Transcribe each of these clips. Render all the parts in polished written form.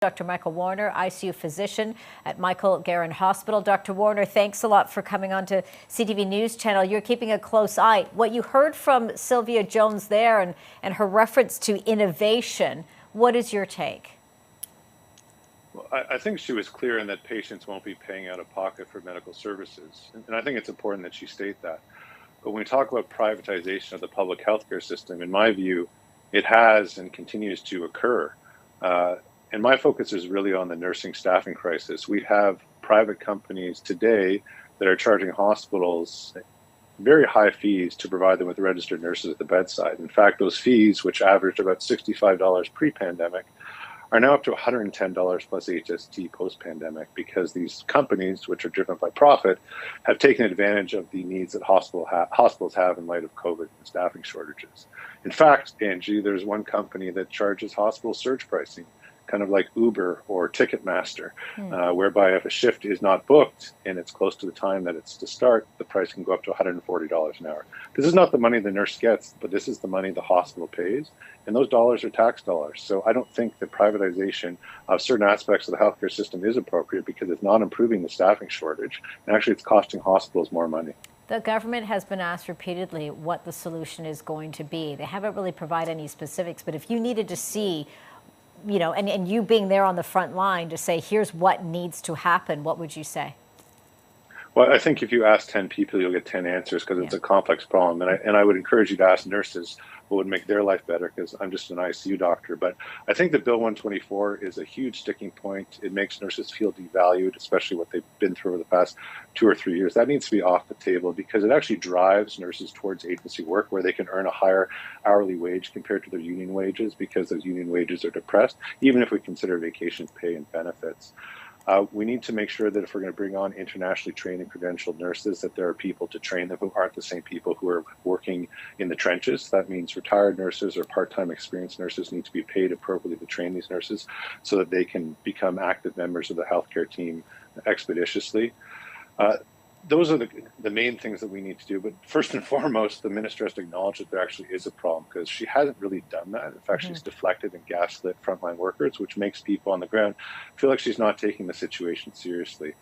Dr. Michael Warner, ICU physician at Michael Garron Hospital. Dr. Warner, thanks a lot for coming on to CTV News Channel. You're keeping a close eye. What you heard from Sylvia Jones there and her reference to innovation, what is your take? Well, I think she was clear in that patients won't be paying out of pocket for medical services. And I think it's important that she state that. But when we talk about privatization of the public healthcare system, in my view, it has and continues to occur. And my focus is really on the nursing staffing crisis. We have private companies today that are charging hospitals very high fees to provide them with registered nurses at the bedside. In fact, those fees, which averaged about $65 pre-pandemic, are now up to $110 plus HST post-pandemic, because these companies, which are driven by profit, have taken advantage of the needs that hospitals have in light of COVID and staffing shortages. In fact, Angie, there's one company that charges hospital surge pricing, kind of like Uber or Ticketmaster, whereby if a shift is not booked and it's close to the time that it's to start, the price can go up to $140 an hour. This is not the money the nurse gets, but this is the money the hospital pays, and those dollars are tax dollars. So I don't think that privatization of certain aspects of the healthcare system is appropriate, because it's not improving the staffing shortage, and actually it's costing hospitals more money. The government has been asked repeatedly what the solution is going to be. They haven't really provided any specifics, but if you needed to see, you know, and you being there on the front line to say, here's what needs to happen, what would you say? Well, I think if you ask 10 people, you'll get 10 answers, because it's a complex problem. And I would encourage you to ask nurses what would make their life better, because I'm just an ICU doctor. But I think that Bill 124 is a huge sticking point. It makes nurses feel devalued, especially what they've been through over the past 2 or 3 years. That needs to be off the table, because it actually drives nurses towards agency work, where they can earn a higher hourly wage compared to their union wages, because those union wages are depressed, even if we consider vacation pay and benefits. We need to make sure that if we're going to bring on internationally trained and credentialed nurses, that there are people to train them who aren't the same people who are working in the trenches. That means retired nurses or part-time experienced nurses need to be paid appropriately to train these nurses, so that they can become active members of the healthcare team expeditiously. Those are the main things that we need to do. But first and foremost, the minister has to acknowledge that there actually is a problem, because she hasn't really done that. In fact, she's deflected and gaslit frontline workers, which makes people on the ground feel like she's not taking the situation seriously.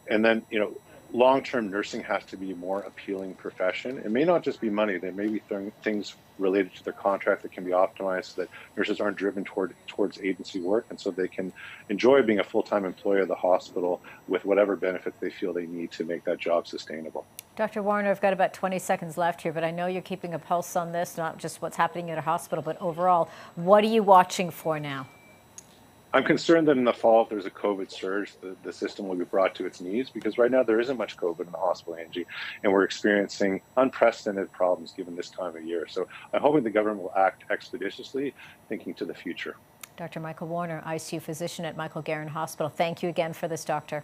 And then, you know, long-term nursing has to be a more appealing profession. It may not just be money. There may be things related to their contract that can be optimized so that nurses aren't driven towards agency work, and so they can enjoy being a full-time employee of the hospital with whatever benefits they feel they need to make that job sustainable. Dr. Warner, I've got about 20 seconds left here, but I know you're keeping a pulse on this, not just what's happening at a hospital, but overall. What are you watching for now? I'm concerned that in the fall, if there's a COVID surge, the system will be brought to its knees, because right now there isn't much COVID in the hospital, Angie, and we're experiencing unprecedented problems given this time of year. So I'm hoping the government will act expeditiously, thinking to the future. Dr. Michael Warner, ICU physician at Michael Garron Hospital. Thank you again for this, doctor.